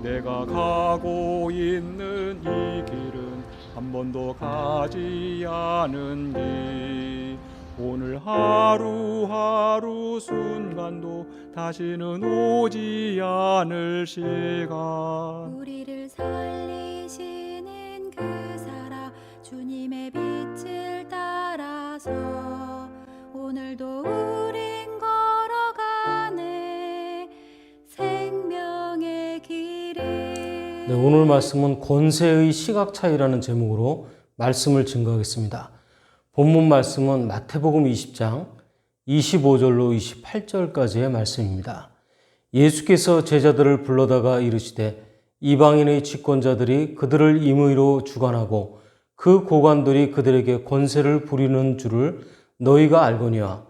내가 가고 있는 이 길은 한 번도 가지 않은 길. 오늘 하루하루 순간도 다시는 오지 않을 시간. 우리를 살리시는 그 사랑 주님의 빛을 따라서 오늘도 우린 걸어가네 생명의 길을. 네, 오늘 말씀은 권세의 시각차이라는 제목으로 말씀을 증거하겠습니다. 본문 말씀은 마태복음 20장 25절로 28절까지의 말씀입니다. 예수께서 제자들을 불러다가 이르시되 이방인의 집권자들이 그들을 임의로 주관하고 그 고관들이 그들에게 권세를 부리는 줄을 너희가 알거니와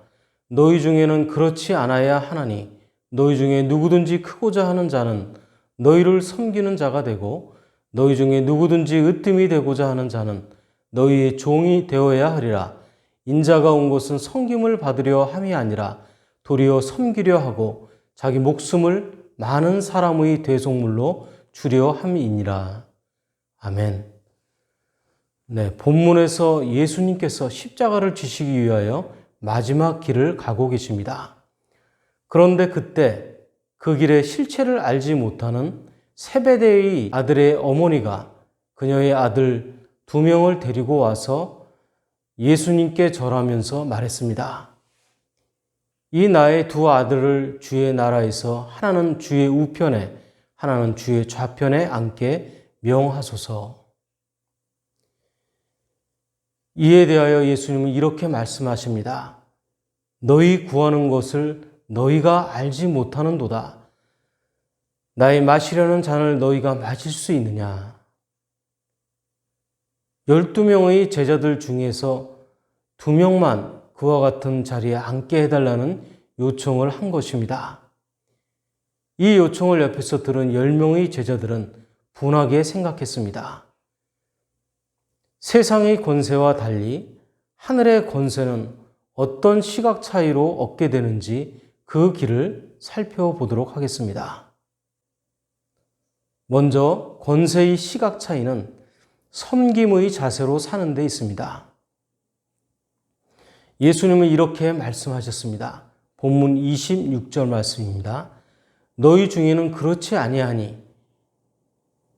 너희 중에는 그렇지 않아야 하나니 너희 중에 누구든지 크고자 하는 자는 너희를 섬기는 자가 되고 너희 중에 누구든지 으뜸이 되고자 하는 자는 너희의 종이 되어야 하리라. 인자가 온 것은 섬김을 받으려 함이 아니라 도리어 섬기려 하고 자기 목숨을 많은 사람의 대속물로 주려 함이니라. 아멘. 네, 본문에서 예수님께서 십자가를 지시기 위하여 마지막 길을 가고 계십니다. 그런데 그때 그 길의 실체를 알지 못하는 세베대의 아들의 어머니가 그녀의 아들 2명을 데리고 와서 예수님께 절하면서 말했습니다. 이 나의 2 아들을 주의 나라에서 하나는 주의 우편에 하나는 주의 좌편에 앉게 명하소서. 이에 대하여 예수님은 이렇게 말씀하십니다. 너희 구하는 것을 너희가 알지 못하는도다. 나의 마시려는 잔을 너희가 마실 수 있느냐? 12명의 제자들 중에서 2명만 그와 같은 자리에 앉게 해달라는 요청을 한 것입니다. 이 요청을 옆에서 들은 10명의 제자들은 분하게 생각했습니다. 세상의 권세와 달리 하늘의 권세는 어떤 시각 차이로 얻게 되는지 그 길을 살펴보도록 하겠습니다. 먼저 권세의 시각 차이는 섬김의 자세로 사는 데 있습니다. 예수님은 이렇게 말씀하셨습니다. 본문 26절 말씀입니다. 너희 중에는 그렇지 아니하니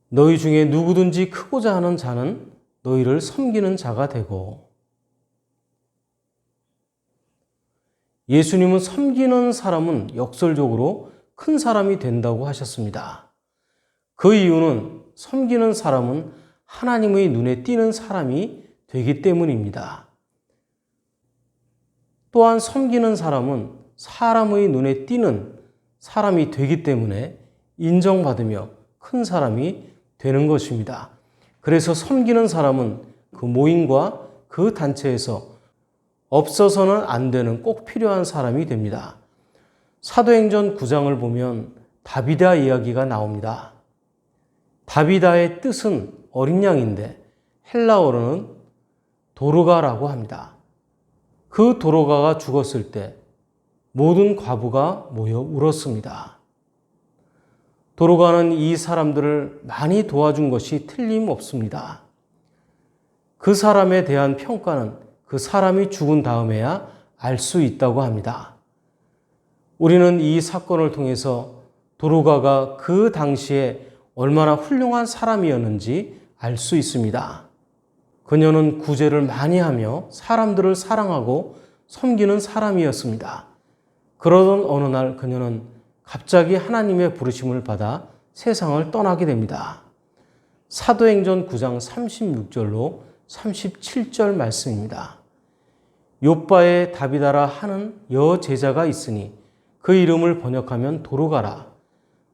너희 중에 누구든지 크고자 하는 자는 너희를 섬기는 자가 되고. 예수님은 섬기는 사람은 역설적으로 큰 사람이 된다고 하셨습니다. 그 이유는 섬기는 사람은 하나님의 눈에 띄는 사람이 되기 때문입니다. 또한 섬기는 사람은 사람의 눈에 띄는 사람이 되기 때문에 인정받으며 큰 사람이 되는 것입니다. 그래서 섬기는 사람은 그 모임과 그 단체에서 없어서는 안 되는 꼭 필요한 사람이 됩니다. 사도행전 9장을 보면 다비다 이야기가 나옵니다. 다비다의 뜻은 어린 양인데 헬라어로는 도르가라고 합니다. 그 도르가가 죽었을 때 모든 과부가 모여 울었습니다. 도르가는 이 사람들을 많이 도와준 것이 틀림없습니다. 그 사람에 대한 평가는 그 사람이 죽은 다음에야 알 수 있다고 합니다. 우리는 이 사건을 통해서 도르가가 그 당시에 얼마나 훌륭한 사람이었는지 알 수 있습니다. 그녀는 구제를 많이 하며 사람들을 사랑하고 섬기는 사람이었습니다. 그러던 어느 날 그녀는 갑자기 하나님의 부르심을 받아 세상을 떠나게 됩니다. 사도행전 9장 36절로 37절 말씀입니다. 요빠에 다비다라 하는 여제자가 있으니 그 이름을 번역하면 도르가라.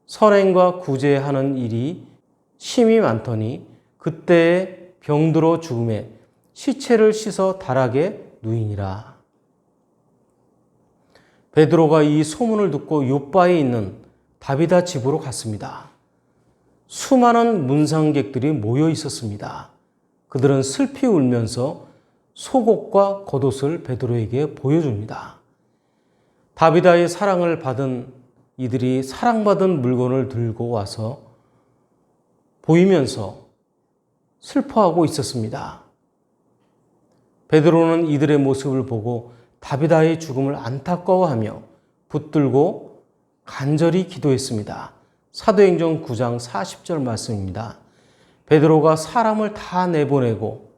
선행과 구제하는 일이 심히 많더니 그때에 병들어 죽음에 시체를 씻어 다락에 누이니라. 베드로가 이 소문을 듣고 요빠에 있는 다비다 집으로 갔습니다. 수많은 문상객들이 모여 있었습니다. 그들은 슬피 울면서 속옷과 겉옷을 베드로에게 보여줍니다. 다비다의 사랑을 받은 이들이 사랑받은 물건을 들고 와서 보이면서 슬퍼하고 있었습니다. 베드로는 이들의 모습을 보고 다비다의 죽음을 안타까워하며 붙들고 간절히 기도했습니다. 사도행전 9장 40절 말씀입니다. 베드로가 사람을 다 내보내고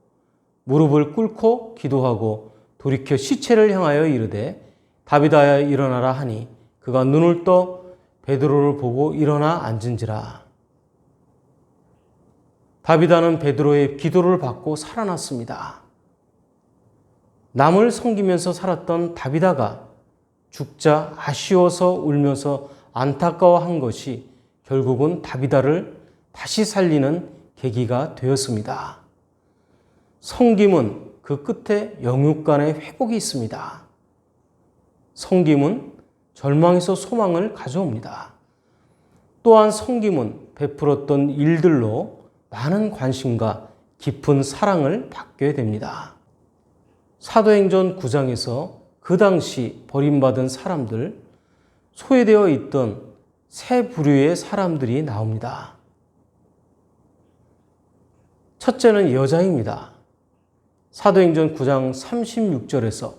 무릎을 꿇고 기도하고 돌이켜 시체를 향하여 이르되 다비다야 일어나라 하니 그가 눈을 떠 베드로를 보고 일어나 앉은지라. 다비다는 베드로의 기도를 받고 살아났습니다. 남을 섬기면서 살았던 다비다가 죽자 아쉬워서 울면서 안타까워한 것이 결국은 다비다를 다시 살리는 계기가 되었습니다. 섬김은 그 끝에 영육간의 회복이 있습니다. 섬김은 절망에서 소망을 가져옵니다. 또한 섬김은 베풀었던 일들로 많은 관심과 깊은 사랑을 받게 됩니다. 사도행전 9장에서 그 당시 버림받은 사람들, 소외되어 있던 세 부류의 사람들이 나옵니다. 첫째는 여자입니다. 사도행전 9장 36절에서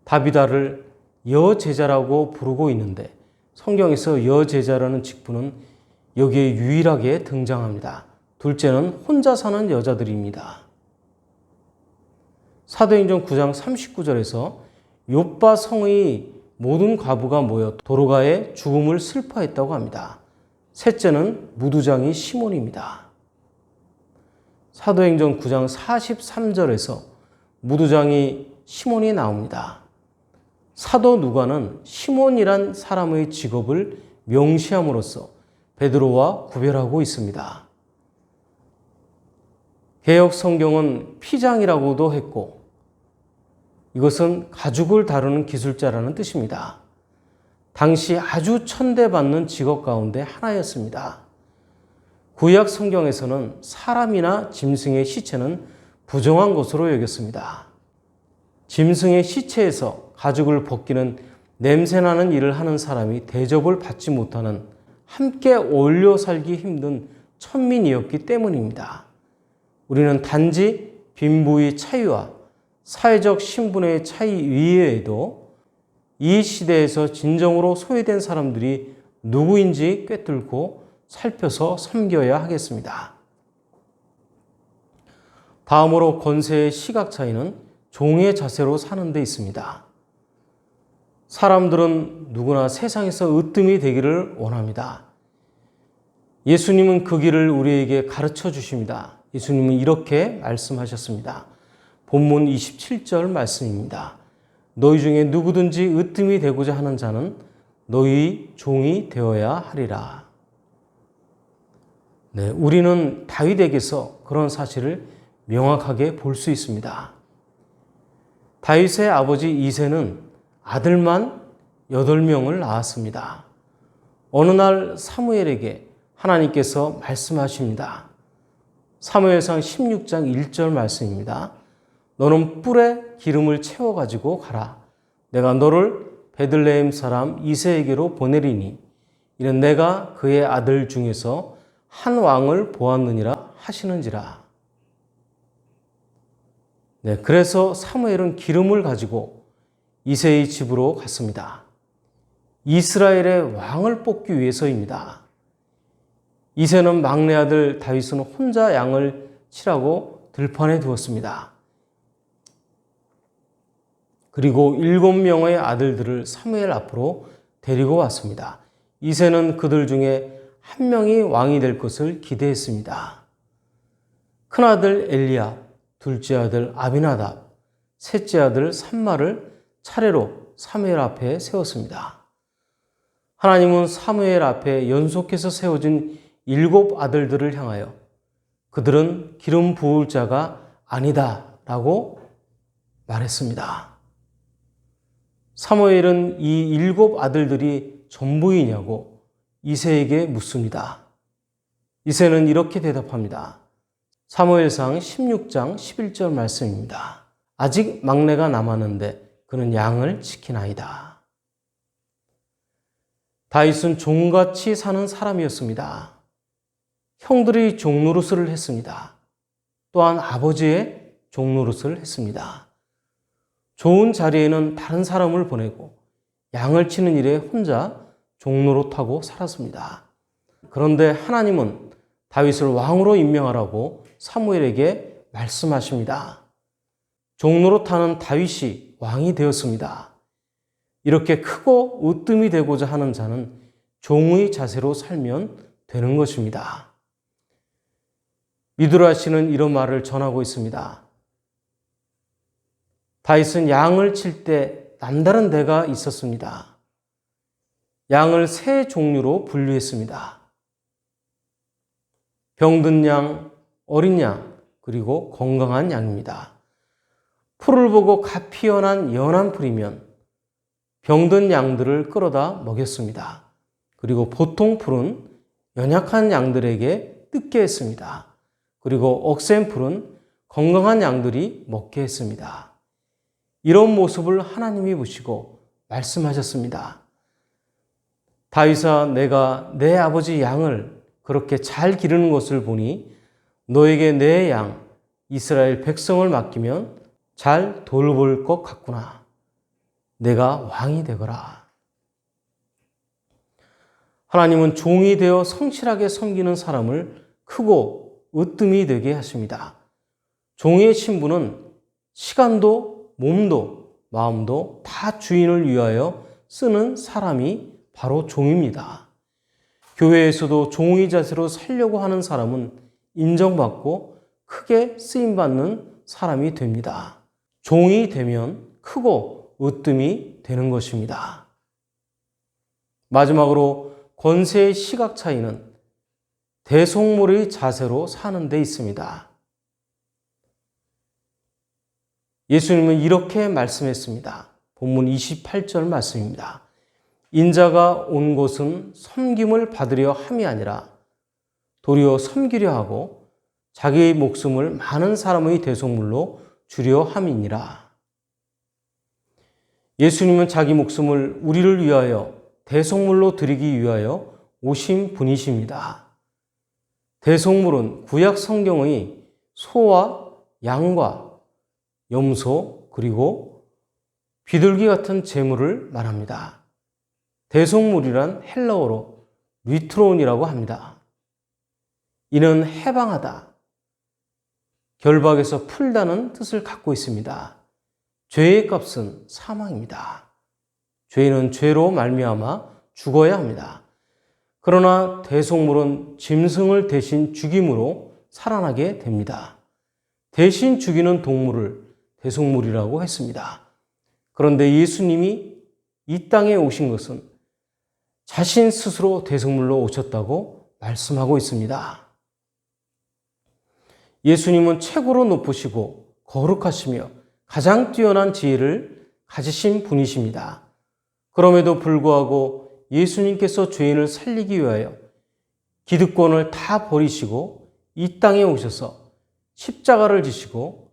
다비다를 여제자라고 부르고 있는데 성경에서 여제자라는 직분은 여기에 유일하게 등장합니다. 둘째는 혼자 사는 여자들입니다. 사도행전 9장 39절에서 욥바 성의 모든 과부가 모여 도로가의 죽음을 슬퍼했다고 합니다. 셋째는 무두장이 시몬입니다. 사도행전 9장 43절에서 무두장이 시몬이 나옵니다. 사도 누가는 시몬이란 사람의 직업을 명시함으로써 베드로와 구별하고 있습니다. 개역 성경은 피장이라고도 했고 이것은 가죽을 다루는 기술자라는 뜻입니다. 당시 아주 천대받는 직업 가운데 하나였습니다. 구약 성경에서는 사람이나 짐승의 시체는 부정한 것으로 여겼습니다. 짐승의 시체에서 가죽을 벗기는 냄새나는 일을 하는 사람이 대접을 받지 못하는 함께 어울려 살기 힘든 천민이었기 때문입니다. 우리는 단지 빈부의 차이와 사회적 신분의 차이 이외에도 이 시대에서 진정으로 소외된 사람들이 누구인지 꿰뚫고 살펴서 섬겨야 하겠습니다. 다음으로 권세의 시각 차이는 종의 자세로 사는 데 있습니다. 사람들은 누구나 세상에서 으뜸이 되기를 원합니다. 예수님은 그 길을 우리에게 가르쳐 주십니다. 예수님은 이렇게 말씀하셨습니다. 본문 27절 말씀입니다. 너희 중에 누구든지 으뜸이 되고자 하는 자는 너희 종이 되어야 하리라. 네, 우리는 다윗에게서 그런 사실을 명확하게 볼 수 있습니다. 다윗의 아버지 이새는 아들만 8명을 낳았습니다. 어느 날 사무엘에게 하나님께서 말씀하십니다. 사무엘상 16장 1절 말씀입니다. 너는 뿔에 기름을 채워가지고 가라. 내가 너를 베들레헴 사람 이새에게로 보내리니 이는 내가 그의 아들 중에서 한 왕을 보았느니라 하시는지라. 네, 그래서 사무엘은 기름을 가지고 이새의 집으로 갔습니다. 이스라엘의 왕을 뽑기 위해서입니다. 이새는 막내 아들 다윗은 혼자 양을 치라고 들판에 두었습니다. 그리고 7명의 아들들을 사무엘 앞으로 데리고 왔습니다. 이새는 그들 중에 한 명이 왕이 될 것을 기대했습니다. 큰아들 엘리압, 둘째 아들 아비나답, 셋째 아들 삼마를 차례로 사무엘 앞에 세웠습니다. 하나님은 사무엘 앞에 연속해서 세워진 7 아들들을 향하여 그들은 기름 부을 자가 아니다 라고 말했습니다. 사무엘은 이 7 아들들이 전부이냐고 이새에게 묻습니다. 이새는 이렇게 대답합니다. 사무엘상 16장 11절 말씀입니다. 아직 막내가 남았는데 그는 양을 지키나이다. 다윗은 종같이 사는 사람이었습니다. 형들이 종노릇을 했습니다. 또한 아버지의 종노릇을 했습니다. 좋은 자리에는 다른 사람을 보내고 양을 치는 일에 혼자 종노릇하고 살았습니다. 그런데 하나님은 다윗을 왕으로 임명하라고 사무엘에게 말씀하십니다. 종노릇하는 다윗이 왕이 되었습니다. 이렇게 크고 으뜸이 되고자 하는 자는 종의 자세로 살면 되는 것입니다. 미드라 씨는 이런 말을 전하고 있습니다. 다윗은 양을 칠 때 남다른 데가 있었습니다. 양을 세 종류로 분류했습니다. 병든 양, 어린 양, 그리고 건강한 양입니다. 풀을 보고 갓 피어난 연한 풀이면 병든 양들을 끌어다 먹였습니다. 그리고 보통 풀은 연약한 양들에게 뜯게 했습니다. 그리고 억센 풀은 건강한 양들이 먹게 했습니다. 이런 모습을 하나님이 보시고 말씀하셨습니다. 다윗아, 내가 내 아버지 양을 그렇게 잘 기르는 것을 보니 너에게 내 양 이스라엘 백성을 맡기면 잘 돌볼 것 같구나. 내가 왕이 되거라. 하나님은 종이 되어 성실하게 섬기는 사람을 크고 으뜸이 되게 하십니다. 종의 신분은 시간도 몸도 마음도 다 주인을 위하여 쓰는 사람이 바로 종입니다. 교회에서도 종의 자세로 살려고 하는 사람은 인정받고 크게 쓰임받는 사람이 됩니다. 종이 되면 크고 으뜸이 되는 것입니다. 마지막으로 권세의 시각 차이는 대속물의 자세로 사는 데 있습니다. 예수님은 이렇게 말씀했습니다. 본문 28절 말씀입니다. 인자가 온 곳은 섬김을 받으려 함이 아니라 도리어 섬기려 하고 자기의 목숨을 많은 사람의 대속물로 주려 함이니라. 예수님은 자기 목숨을 우리를 위하여 대속물로 드리기 위하여 오신 분이십니다. 대속물은 구약 성경의 소와 양과 염소 그리고 비둘기 같은 제물을 말합니다. 대속물이란 헬라어로 리트론이라고 합니다. 이는 해방하다, 결박에서 풀다는 뜻을 갖고 있습니다. 죄의 값은 사망입니다. 죄는 죄로 말미암아 죽어야 합니다. 그러나 대속물은 짐승을 대신 죽임으로 살아나게 됩니다. 대신 죽이는 동물을 대속물이라고 했습니다. 그런데 예수님이 이 땅에 오신 것은 자신 스스로 대속물로 오셨다고 말씀하고 있습니다. 예수님은 최고로 높으시고 거룩하시며 가장 뛰어난 지혜를 가지신 분이십니다. 그럼에도 불구하고 예수님께서 죄인을 살리기 위하여 기득권을 다 버리시고 이 땅에 오셔서 십자가를 지시고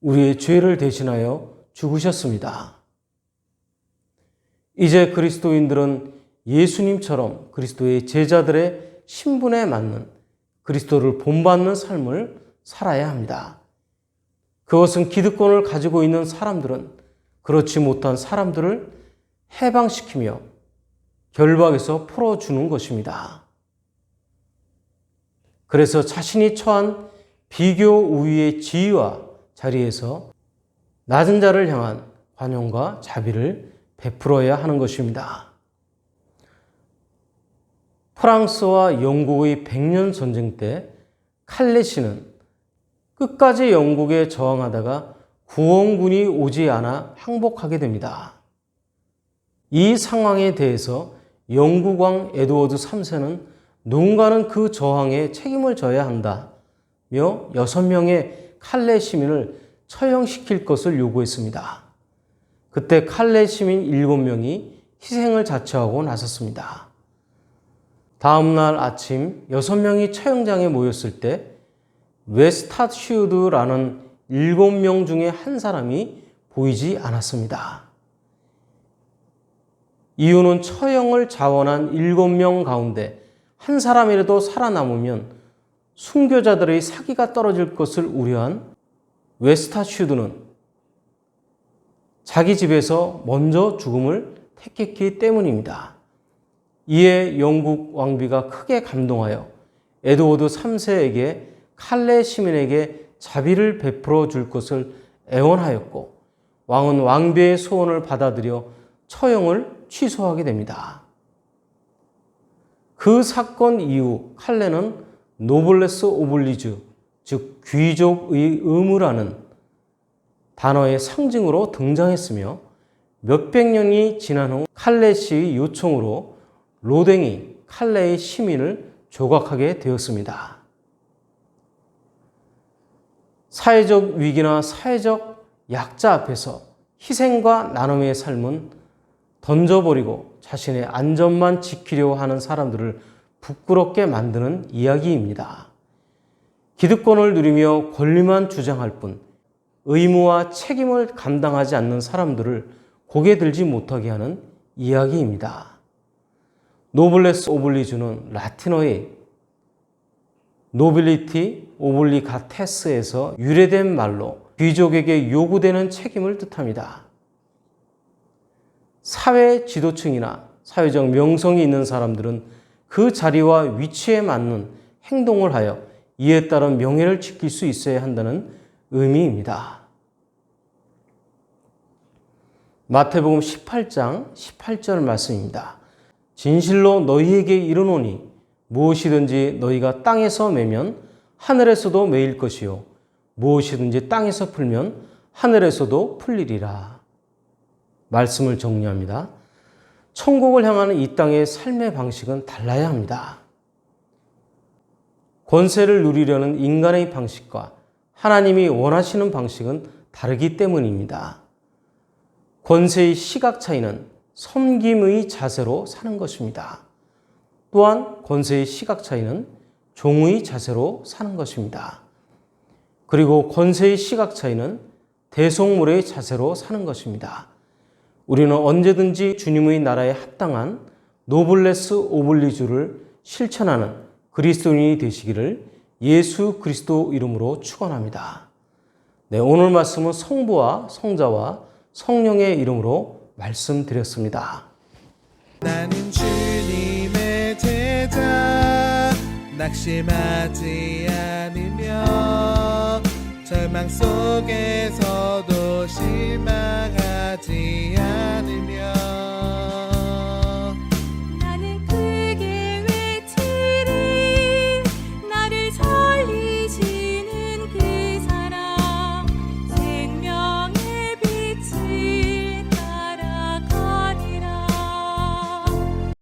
우리의 죄를 대신하여 죽으셨습니다. 이제 그리스도인들은 예수님처럼 그리스도의 제자들의 신분에 맞는 그리스도를 본받는 삶을 살아야 합니다. 그것은 기득권을 가지고 있는 사람들은 그렇지 못한 사람들을 해방시키며 결박에서 풀어주는 것입니다. 그래서 자신이 처한 비교 우위의 지위와 자리에서 낮은 자를 향한 관용과 자비를 베풀어야 하는 것입니다. 프랑스와 영국의 100년 전쟁 때 칼레시는 끝까지 영국에 저항하다가 구원군이 오지 않아 항복하게 됩니다. 이 상황에 대해서 영국 왕 에드워드 3세는 누군가는 그 저항에 책임을 져야 한다며 6명의 칼레 시민을 처형시킬 것을 요구했습니다. 그때 칼레 시민 7명이 희생을 자처하고 나섰습니다. 다음 날 아침 6명이 처형장에 모였을 때 웨스타슈드라는 7명 중에 한 사람이 보이지 않았습니다. 이유는 처형을 자원한 7명 가운데 한 사람이라도 살아남으면 순교자들의 사기가 떨어질 것을 우려한 웨스타슈드는 자기 집에서 먼저 죽음을 택했기 때문입니다. 이에 영국 왕비가 크게 감동하여 에드워드 3세에게 칼레 시민에게 자비를 베풀어 줄 것을 애원하였고, 왕은 왕비의 소원을 받아들여 처형을 취소하게 됩니다. 그 사건 이후 칼레는 노블레스 오블리주, 즉 귀족의 의무라는 단어의 상징으로 등장했으며, 몇백 년이 지난 후 칼레 씨의 요청으로 로댕이 칼레의 시민을 조각하게 되었습니다. 사회적 위기나 사회적 약자 앞에서 희생과 나눔의 삶은 던져버리고 자신의 안전만 지키려 하는 사람들을 부끄럽게 만드는 이야기입니다. 기득권을 누리며 권리만 주장할 뿐 의무와 책임을 감당하지 않는 사람들을 고개 들지 못하게 하는 이야기입니다. 노블레스 오블리주는 라틴어의 노빌리티 오블리가테스에서 유래된 말로 귀족에게 요구되는 책임을 뜻합니다. 사회 지도층이나 사회적 명성이 있는 사람들은 그 자리와 위치에 맞는 행동을 하여 이에 따른 명예를 지킬 수 있어야 한다는 의미입니다. 마태복음 18장 18절 말씀입니다. 진실로 너희에게 이르노니 무엇이든지 너희가 땅에서 매면 하늘에서도 매일 것이요 무엇이든지 땅에서 풀면 하늘에서도 풀리리라. 말씀을 정리합니다. 천국을 향하는 이 땅의 삶의 방식은 달라야 합니다. 권세를 누리려는 인간의 방식과 하나님이 원하시는 방식은 다르기 때문입니다. 권세의 시각 차이는 섬김의 자세로 사는 것입니다. 또한 권세의 시각 차이는 종의 자세로 사는 것입니다. 그리고 권세의 시각 차이는 대속물의 자세로 사는 것입니다. 우리는 언제든지 주님의 나라에 합당한 노블레스 오블리주를 실천하는 그리스도인이 되시기를 예수 그리스도 이름으로 축원합니다. 네, 오늘 말씀은 성부와 성자와 성령의 이름으로 말씀드렸습니다. 나는 주님의 제자, 낙심하지 않으며 절망 속에서도 실망하지 않으며